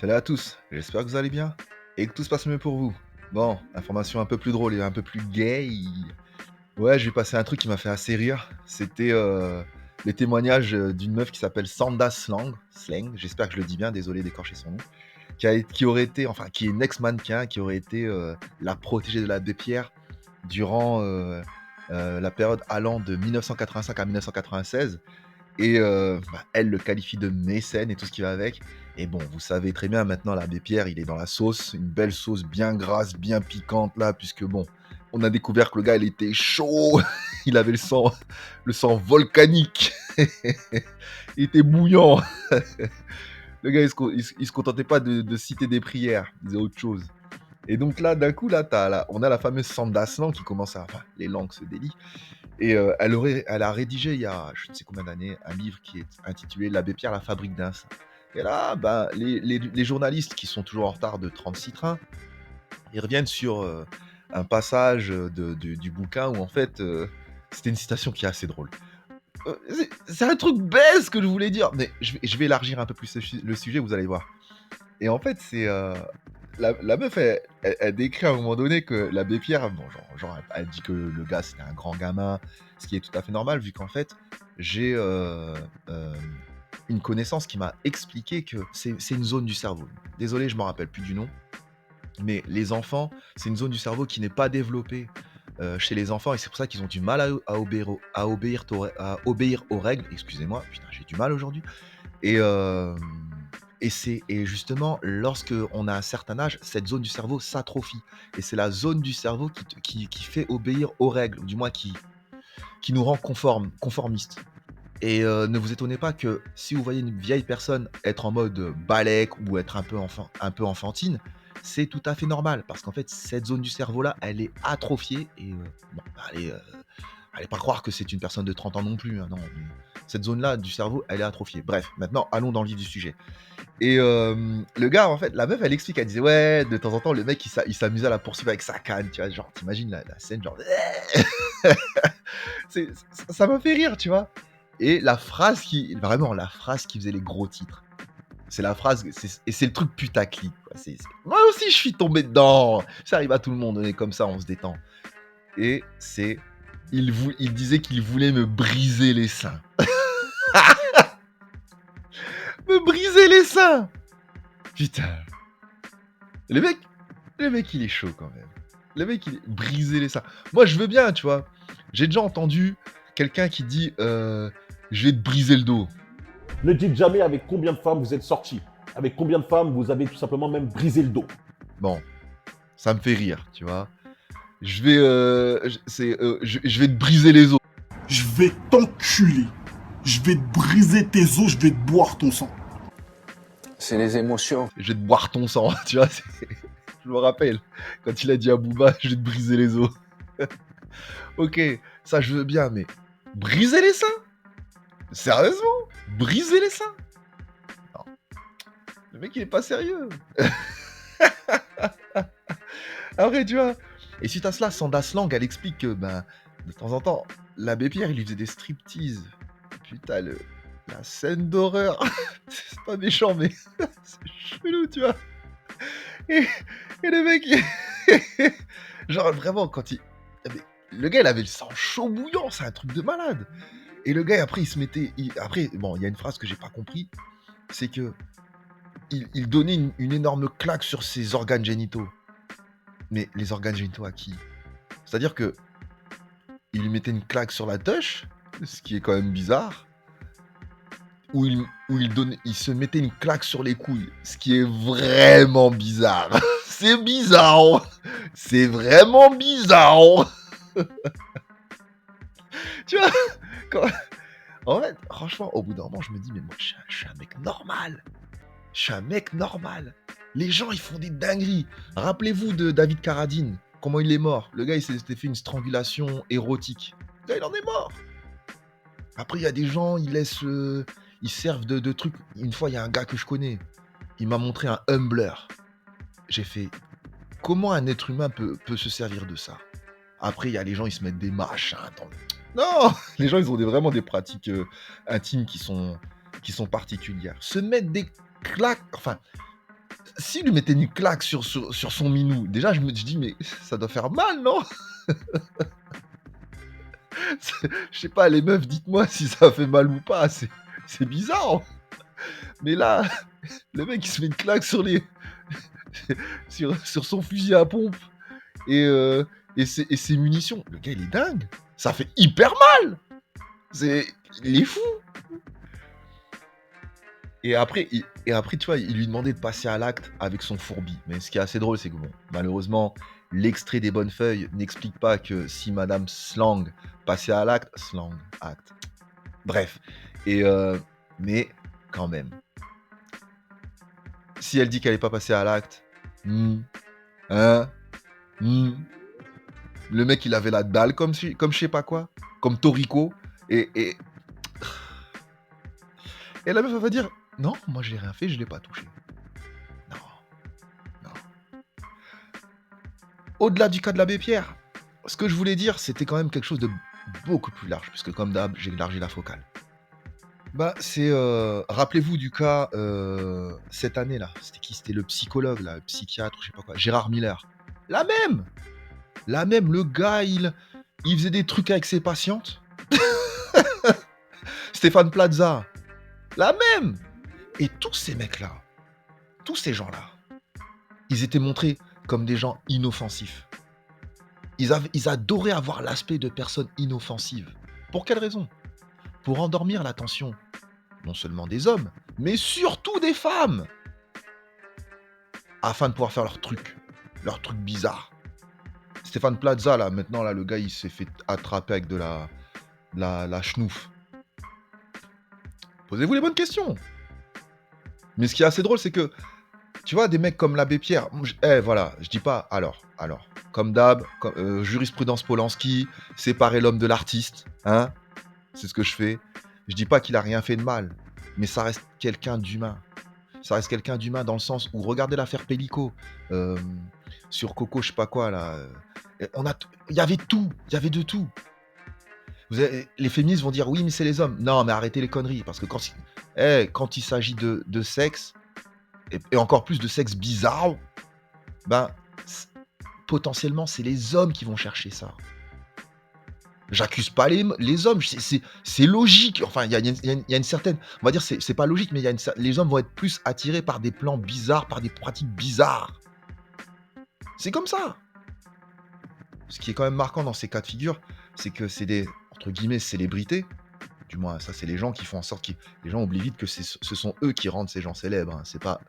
Salut à tous, j'espère que vous allez bien et que tout se passe mieux pour vous. Bon, information un peu plus drôle et un peu plus gay. Ouais, je vais passer un truc qui m'a fait assez rire. C'était les témoignages d'une meuf qui s'appelle Sanda Slang, j'espère que je le dis bien, désolé d'écorcher son nom, qui aurait été, enfin, qui est une ex-mannequin, qui aurait été la protégée de l'abbé Pierre durant la période allant de 1985 à 1996. Et elle le qualifie de mécène et tout ce qui va avec. Et bon, vous savez très bien maintenant, l'abbé Pierre, il est dans la sauce, une belle sauce bien grasse, bien piquante là, puisque bon, on a découvert que le gars, il était chaud, il avait le sang volcanique, il était bouillant. Le gars, il se contentait pas de citer des prières, il disait autre chose. Et donc là, d'un coup, là, on a la fameuse Sanda Aslan qui commence à... Enfin, les langues se délient. Et elle a rédigé il y a je ne sais combien d'années un livre qui est intitulé L'abbé Pierre, la fabrique d'un saint. Et là, bah, les journalistes qui sont toujours en retard de 36 trains, ils reviennent sur un passage du bouquin où en fait, c'était une citation qui est assez drôle. C'est un truc bête ce que je voulais dire, mais je vais élargir un peu plus le sujet, vous allez voir. Et en fait, c'est la meuf, elle décrit à un moment donné que l'abbé Pierre, bon, genre elle dit que le gars c'était un grand gamin, ce qui est tout à fait normal, vu qu'en fait, j'ai euh, une connaissance qui m'a expliqué que c'est une zone du cerveau. Désolé, je m'en rappelle plus du nom, mais les enfants, c'est une zone du cerveau qui n'est pas développée chez les enfants, et c'est pour ça qu'ils ont du mal à obéir aux règles. Excusez-moi, putain, j'ai du mal aujourd'hui. Et, et justement, lorsque on a un certain âge, cette zone du cerveau s'atrophie. Et c'est la zone du cerveau qui fait obéir aux règles, ou du moins qui nous rend conformistes. Et ne vous étonnez pas que si vous voyez une vieille personne être en mode balèque ou être un peu enfantine, c'est tout à fait normal. Parce qu'en fait, cette zone du cerveau-là, elle est atrophiée. Et bon, allez pas croire que c'est une personne de 30 ans non plus, hein, non. Cette zone-là du cerveau, elle est atrophiée. Bref, maintenant, allons dans le vif du sujet. Et le gars, en fait, la meuf, elle explique, elle disait, ouais, de temps en temps, le mec, il s'amusait à la poursuivre avec sa canne, tu vois, genre, t'imagines la scène, genre, ça m'a fait rire, tu vois. Et vraiment, la phrase qui faisait les gros titres, c'est la phrase, et c'est le truc putaclic, quoi. Moi aussi, je suis tombé dedans. Ça arrive à tout le monde, on est comme ça, on se détend. Et c'est, il disait qu'il voulait me briser les seins. Me briser les seins. Putain. Le mec, le mec, il est chaud quand même. Le mec, il est brisé les seins. Moi, je veux bien, tu vois. J'ai déjà entendu quelqu'un qui dit je vais te briser le dos. Ne dites jamais avec combien de femmes vous êtes sorti. Avec combien de femmes vous avez tout simplement même brisé le dos. Bon, ça me fait rire, tu vois. Je vais, je vais te briser les os. Je vais t'enculer. Je vais te briser tes os, je vais te boire ton sang. C'est les émotions. Je vais te boire ton sang, tu vois. Je me rappelle quand il a dit à Booba, je vais te briser les os. Ok, ça je veux bien, mais briser les seins? Sérieusement? Briser les seins? Non. Le mec il est pas sérieux. Après, tu vois. Et suite à cela, Sanda Slang, elle explique que, ben, de temps en temps, l'abbé Pierre, il lui faisait des striptease. Putain, la scène d'horreur. C'est pas méchant, mais c'est chelou, tu vois. Et, et le mec, genre vraiment, quand il. Le gars, il avait le sang chaud bouillant, c'est un truc de malade. Et le gars, après, il se mettait. Après, bon, il y a une phrase que j'ai pas compris, c'est que il donnait une énorme claque sur ses organes génitaux. Mais les organes génitaux à qui? C'est-à-dire que il lui mettait une claque sur la touche, ce qui est quand même bizarre. Ou il se mettait une claque sur les couilles, ce qui est vraiment bizarre. C'est bizarre. C'est vraiment bizarre. Tu vois En fait, franchement, au bout d'un moment, je me dis, mais moi, je suis un mec normal. Je suis un mec normal. Les gens, ils font des dingueries. Rappelez-vous de David Carradine, comment il est mort. Le gars, il s'était fait une strangulation érotique. Le gars, il en est mort. Après, il y a des gens, ils servent de trucs. Une fois, il y a un gars que je connais. Il m'a montré un Humbler. J'ai fait, comment un être humain peut se servir de ça? Après, il y a les gens, ils se mettent des machins. Non, les gens, ils ont vraiment des pratiques intimes qui sont particulières. Se mettre des claques, enfin, s'il lui mettait une claque sur son minou, déjà je dis: «Mais ça doit faire mal, non?» Je sais pas, les meufs, dites-moi si ça fait mal ou pas, c'est bizarre. Mais là, le mec il se met une claque sur son fusil à pompe et ses munitions. Le gars il est dingue. Ça fait hyper mal. Il est fou. Et après, tu vois, il lui demandait de passer à l'acte avec son fourbi. Mais ce qui est assez drôle, c'est que bon, malheureusement, l'extrait des bonnes feuilles n'explique pas que si Madame Slang passait à l'acte, acte. Bref. Mais quand même, si elle dit qu'elle n'est pas passée à l'acte, hein, le mec il avait la dalle comme je sais pas quoi, comme Toriko, et la meuf elle va dire non, moi j'ai rien fait, je l'ai pas touché. Non. Au-delà du cas de l'abbé Pierre, ce que je voulais dire, c'était quand même quelque chose de beaucoup plus large, puisque comme d'hab, j'ai élargi la focale. Bah, c'est rappelez-vous du cas cette année là, c'était qui? C'était le psychologue là, le psychiatre, je sais pas quoi, Gérard Miller. La même, le gars, il faisait des trucs avec ses patientes. Stéphane Plaza, la même. Et tous ces mecs-là, tous ces gens-là, ils étaient montrés comme des gens inoffensifs. Ils adoraient avoir l'aspect de personnes inoffensives. Pour quelle raison? Pour endormir l'attention, non seulement des hommes, mais surtout des femmes, afin de pouvoir faire leurs trucs bizarres. Stéphane Plaza, là, maintenant, là, le gars, il s'est fait attraper avec de la schnouf. Posez-vous les bonnes questions. Mais ce qui est assez drôle, c'est que, tu vois, des mecs comme l'abbé Pierre, voilà, je dis pas, alors, comme d'hab, jurisprudence Polanski, séparer l'homme de l'artiste, hein, c'est ce que je fais. Je dis pas qu'il a rien fait de mal, mais ça reste quelqu'un d'humain. Ça reste quelqu'un d'humain dans le sens où, regardez l'affaire Pellico, sur Coco, je sais pas quoi, là, il y avait tout, il y avait de tout. Les féministes vont dire oui, mais c'est les hommes. Non, mais arrêtez les conneries, parce que quand il s'agit de sexe, et encore plus de sexe bizarre, ben, potentiellement, c'est les hommes qui vont chercher ça. J'accuse pas les hommes, c'est logique. Enfin, il y a une certaine... On va dire, c'est pas logique, mais les hommes vont être plus attirés par des plans bizarres, par des pratiques bizarres. C'est comme ça. Ce qui est quand même marquant dans ces cas de figure, c'est que c'est des, entre guillemets, célébrités. Du moins, ça, c'est les gens qui font en sorte que les gens oublient vite que ce sont eux qui rendent ces gens célèbres. Hein. C'est pas...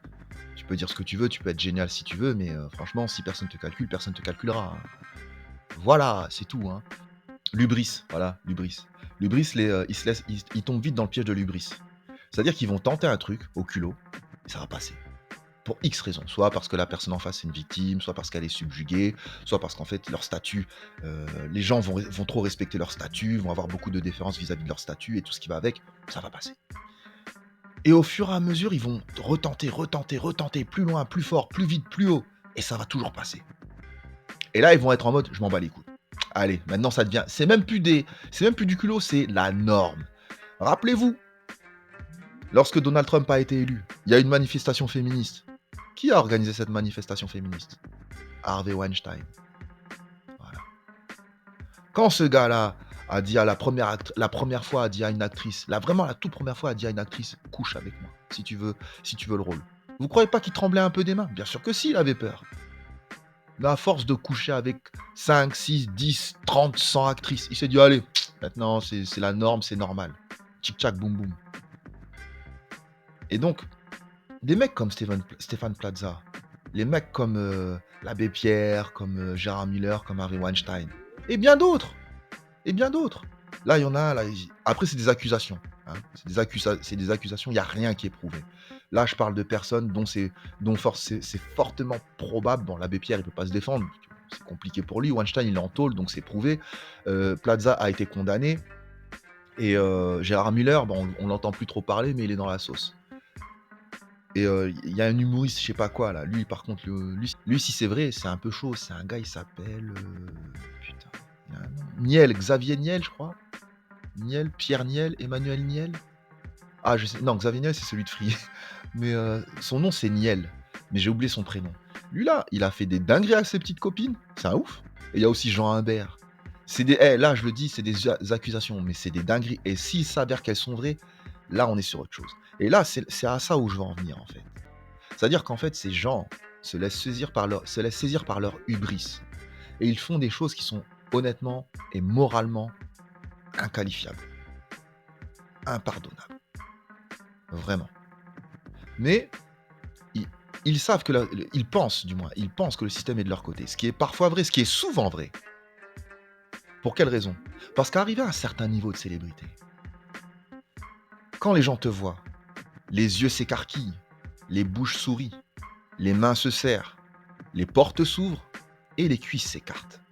Tu peux dire ce que tu veux, tu peux être génial si tu veux, mais franchement, si personne te calcule, personne te calculera. Hein. Voilà, c'est tout. Hein. L'hubris, voilà, l'hubris. L'hubris, ils tombent vite dans le piège de l'hubris. C'est-à-dire qu'ils vont tenter un truc au culot, et ça va passer. Pour X raisons. Soit parce que la personne en face est une victime, soit parce qu'elle est subjuguée, soit parce qu'en fait, leur statut, les gens vont trop respecter leur statut, vont avoir beaucoup de déférence vis-à-vis de leur statut, et tout ce qui va avec, ça va passer. Et au fur et à mesure, ils vont retenter, plus loin, plus fort, plus vite, plus haut, et ça va toujours passer. Et là, ils vont être en mode, je m'en bats les couilles. Allez, maintenant ça devient... C'est même plus du culot, c'est la norme. Rappelez-vous, lorsque Donald Trump a été élu, il y a une manifestation féministe. Qui a organisé cette manifestation féministe? Harvey Weinstein. Voilà. Quand ce gars-là a dit la première fois a dit à une actrice, vraiment la toute première fois a dit à une actrice, couche avec moi, si tu veux le rôle. Vous croyez pas qu'il tremblait un peu des mains? Bien sûr que si, il avait peur. Mais à force de coucher avec 5, 6, 10, 30, 100 actrices, il s'est dit, allez, maintenant c'est la norme, c'est normal. Tchic-tchac, boum boum. Et donc, des mecs comme Stéphane Plaza, les mecs comme l'abbé Pierre, comme Gérard Miller, comme Harvey Weinstein, et bien d'autres. Là, il y en a, après c'est des accusations. Hein. C'est des accusations, il n'y a rien qui est prouvé. Là, je parle de personnes dont c'est fortement probable. Bon, l'abbé Pierre, il ne peut pas se défendre. C'est compliqué pour lui. Weinstein, il est en tôle, donc c'est prouvé. Plaza a été condamné. Et Gérard Miller, bon, on l'entend plus trop parler, mais il est dans la sauce. Et il y a un humoriste, je sais pas quoi, là. Lui, par contre, lui, si c'est vrai, c'est un peu chaud. C'est un gars, il s'appelle... putain, il a un nom. Niel, Xavier Niel, je crois. Niel, Pierre Niel, Emmanuel Niel. Ah, je sais... Non, Xavier Niel, c'est celui de Free. Mais son nom, c'est Niel. mais j'ai oublié son prénom. Lui là, il a fait des dingueries avec ses petites copines, c'est un ouf. Et il y a aussi Jean Humbert. Là, je le dis, c'est des accusations, mais c'est des dingueries. Et s'il s'avère qu'elles sont vraies, là, on est sur autre chose. Et là, c'est à ça où je veux en venir, en fait. C'est-à-dire qu'en fait, ces gens se laissent saisir par leur hubris. Et ils font des choses qui sont honnêtement et moralement inqualifiables, impardonnables. Vraiment. Mais ils, ils savent que ils pensent que le système est de leur côté. Ce qui est parfois vrai, ce qui est souvent vrai. Pour quelle raison? Parce qu'arrivé à un certain niveau de célébrité, quand les gens te voient, les yeux s'écarquillent, les bouches sourient, les mains se serrent, les portes s'ouvrent et les cuisses s'écartent.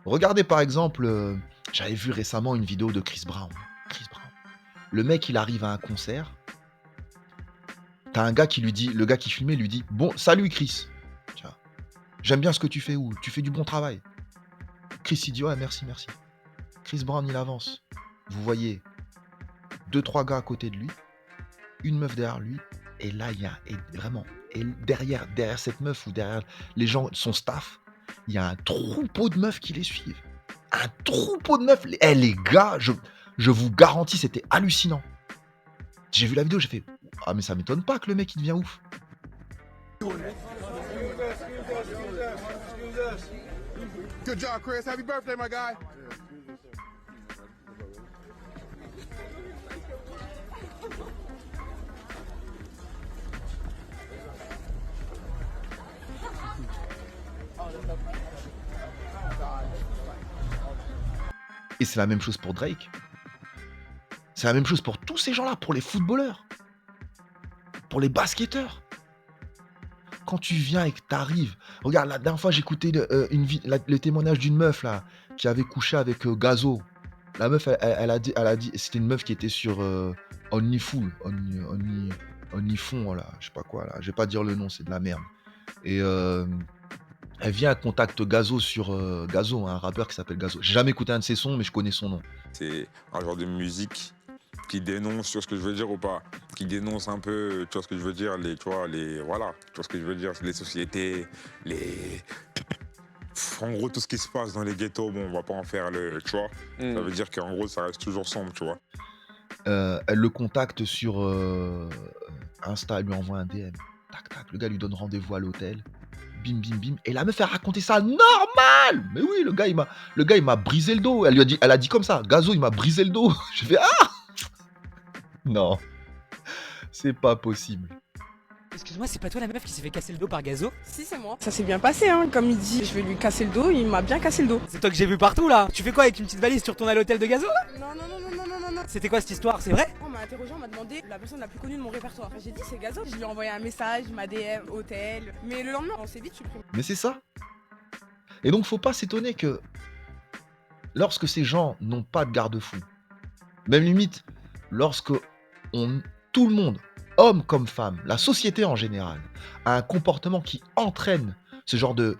Regardez par exemple, j'avais vu récemment une vidéo de Chris Brown. Chris Brown. Le mec, il arrive à un concert. T'as un gars qui lui dit, le gars qui filmait lui dit, bon, salut Chris. Tiens, j'aime bien ce que tu fais, ou tu fais du bon travail. Chris, il dit, ouais, merci, merci. Chris Brown, il avance. Vous voyez 2-3 gars à côté de lui, une meuf derrière lui, et là, il y a vraiment, et derrière cette meuf ou derrière les gens, son staff, il y a un troupeau de meufs qui les suivent. Un troupeau de meufs. Les gars, je vous garantis, c'était hallucinant. J'ai vu la vidéo, j'ai fait, ah mais ça m'étonne pas que le mec il devient ouf. Good job, Chris. Happy birthday, my guy. Et c'est la même chose pour Drake. C'est la même chose pour tous ces gens-là, pour les footballeurs, pour les basketteurs. Quand tu viens et que t'arrives, regarde, la dernière fois j'écoutais le témoignage d'une meuf là qui avait couché avec Gazo. La meuf, elle a dit, c'était une meuf qui était sur OnlyFool, OnlyFond, voilà, je sais pas quoi là, je vais pas dire le nom, c'est de la merde. Et elle vient à contact Gazo sur Gazo, un rappeur qui s'appelle Gazo. J'ai jamais écouté un de ses sons, mais je connais son nom. C'est un genre de musique qui dénonce, tu vois ce que je veux dire ou pas? Qui dénonce un peu, tu vois ce que je veux dire, voilà, tu vois ce que je veux dire, les sociétés, en gros, tout ce qui se passe dans les ghettos, bon, on va pas en faire tu vois. Ça veut dire qu'en gros, ça reste toujours sombre, tu vois. Elle le contacte sur Insta, elle lui envoie un DM. Tac, tac, le gars lui donne rendez-vous à l'hôtel. Bim, bim, bim. Et la meuf a raconté ça normal. Mais oui, le gars, il m'a brisé le dos. Elle a dit comme ça, Gazo, il m'a brisé le dos. Je fais, ah! Non, c'est pas possible. Excuse-moi, c'est pas toi la meuf qui s'est fait casser le dos par Gazo? Si, c'est moi. Ça s'est bien passé, hein. Comme il dit, je vais lui casser le dos, il m'a bien cassé le dos. C'est toi que j'ai vu partout là. Tu fais quoi avec une petite valise? Tu retournes à l'hôtel de Gazo? Non, non, non, non, non, non, non, non. C'était quoi cette histoire? C'est vrai? On m'a interrogé, on m'a demandé la personne la plus connue de mon répertoire. J'ai dit c'est Gazo. Je lui ai envoyé un message, il m'a DM, hôtel. Mais le lendemain, on s'est vite supprimé. Mais c'est ça. Et donc, faut pas s'étonner que lorsque ces gens n'ont pas de garde-fou, même limite, lorsque tout le monde, homme comme femme, la société en général, a un comportement qui entraîne ce genre de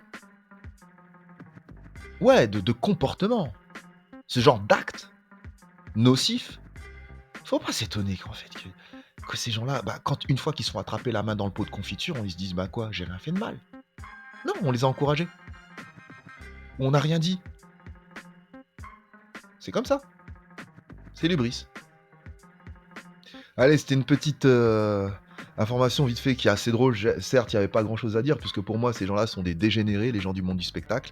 comportement, ce genre d'acte nocif, faut pas s'étonner qu'en fait que ces gens-là, une fois qu'ils sont attrapés la main dans le pot de confiture, ils se disent quoi, j'ai rien fait de mal. Non, on les a encouragés. On n'a rien dit. C'est comme ça. C'est l'hubris. Allez, c'était une petite information vite fait qui est assez drôle. Certes, il n'y avait pas grand-chose à dire, puisque pour moi, ces gens-là sont des dégénérés, les gens du monde du spectacle.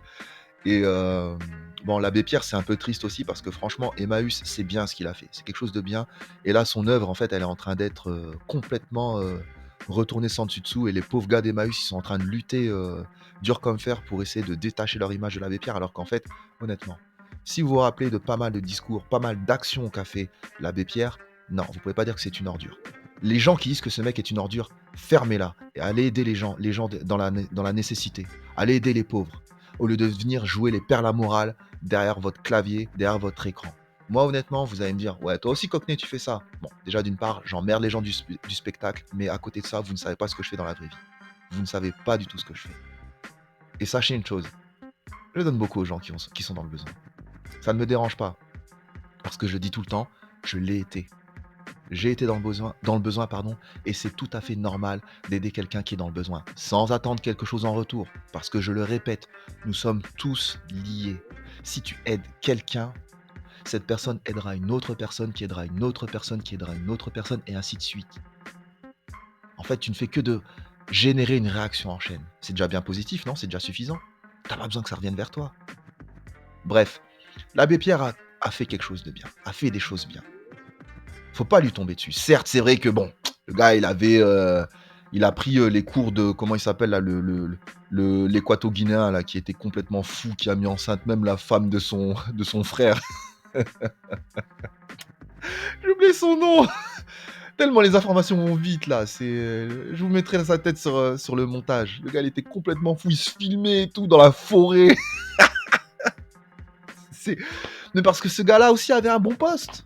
Et l'abbé Pierre, c'est un peu triste aussi, parce que franchement, Emmaüs, c'est bien ce qu'il a fait. C'est quelque chose de bien. Et là, son œuvre, en fait, elle est en train d'être complètement retournée sans dessus-dessous. Et les pauvres gars d'Emmaüs, ils sont en train de lutter dur comme fer pour essayer de détacher leur image de l'abbé Pierre, alors qu'en fait, honnêtement, si vous vous rappelez de pas mal de discours, pas mal d'actions qu'a fait l'abbé Pierre, non, vous pouvez pas dire que c'est une ordure. Les gens qui disent que ce mec est une ordure, fermez-la et allez aider les gens dans la nécessité. Allez aider les pauvres, au lieu de venir jouer les perles à morale derrière votre clavier, derrière votre écran. Moi, honnêtement, vous allez me dire, ouais, toi aussi, Cockney, tu fais ça. Bon, déjà, d'une part, j'emmerde les gens du spectacle, mais à côté de ça, vous ne savez pas ce que je fais dans la vraie vie. Vous ne savez pas du tout ce que je fais. Et sachez une chose, je donne beaucoup aux gens qui sont dans le besoin. Ça ne me dérange pas, parce que je le dis tout le temps, je l'ai été. J'ai été dans le besoin, pardon, et c'est tout à fait normal d'aider quelqu'un qui est dans le besoin, sans attendre quelque chose en retour. Parce que je le répète, nous sommes tous liés. Si tu aides quelqu'un, cette personne aidera une autre personne, qui aidera une autre personne, qui aidera une autre personne, et ainsi de suite. En fait, tu ne fais que de générer une réaction en chaîne. C'est déjà bien positif, non? C'est déjà suffisant. T'as pas besoin que ça revienne vers toi. Bref, l'abbé Pierre a fait quelque chose de bien, a fait des choses bien. Faut pas lui tomber dessus. Certes, c'est vrai que bon, le gars, il a pris les cours de, comment il s'appelle là, l'équato-guinéen là, qui était complètement fou, qui a mis enceinte même la femme de son frère. J'ai oublié son nom. Tellement les informations vont vite là. Je vous mettrai sa tête sur le montage. Le gars, il était complètement fou, il se filmait et tout dans la forêt. Mais parce que ce gars-là aussi avait un bon poste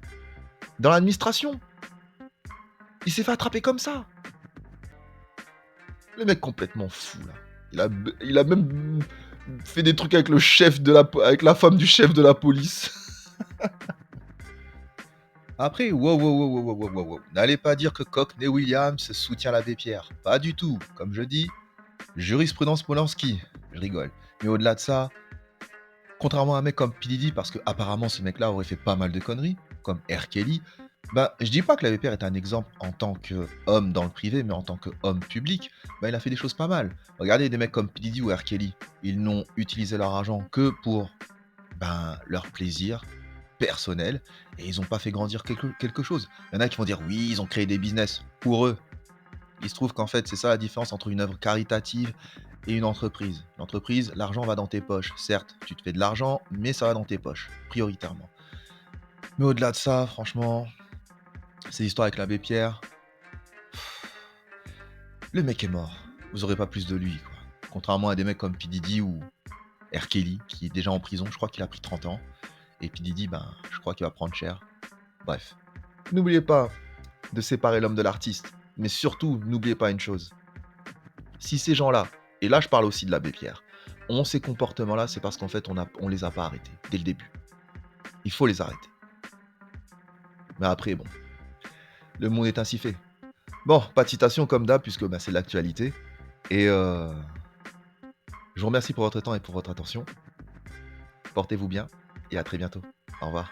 dans l'administration. Il s'est fait attraper comme ça. Le mec complètement fou là. Il a même fait des trucs avec avec la femme du chef de la police. Après, wow. N'allez pas dire que Cockney Williams soutient l'abbé Pierre. Pas du tout. Comme je dis, jurisprudence Polanski. Je rigole. Mais au-delà de ça, contrairement à un mec comme P. Diddy, parce que apparemment ce mec-là aurait fait pas mal de conneries, comme R. Kelly, je dis pas que l'abbé Pierre est un exemple en tant qu'homme dans le privé, mais en tant qu'homme public, il a fait des choses pas mal. Regardez des mecs comme P. Diddy ou R. Kelly, ils n'ont utilisé leur argent que pour leur plaisir personnel, et ils n'ont pas fait grandir quelque chose. Il y en a qui vont dire oui, ils ont créé des business pour eux. Il se trouve qu'en fait, c'est ça la différence entre une œuvre caritative et une entreprise. L'entreprise, l'argent va dans tes poches. Certes, tu te fais de l'argent, mais ça va dans tes poches, prioritairement. Mais au-delà de ça, franchement, ces histoires avec l'abbé Pierre, le mec est mort. Vous aurez pas plus de lui, quoi. Contrairement à des mecs comme P. Diddy ou R. Kelly, qui est déjà en prison, je crois qu'il a pris 30 ans. Et P. Diddy, je crois qu'il va prendre cher. Bref. N'oubliez pas de séparer l'homme de l'artiste. Mais surtout, n'oubliez pas une chose. Si ces gens-là, et là je parle aussi de l'abbé Pierre, ont ces comportements-là, c'est parce qu'en fait, on les a pas arrêtés dès le début. Il faut les arrêter. Mais après, bon, le monde est ainsi fait. Bon, pas de citation comme d'hab, puisque c'est l'actualité. Et je vous remercie pour votre temps et pour votre attention. Portez-vous bien, et à très bientôt. Au revoir.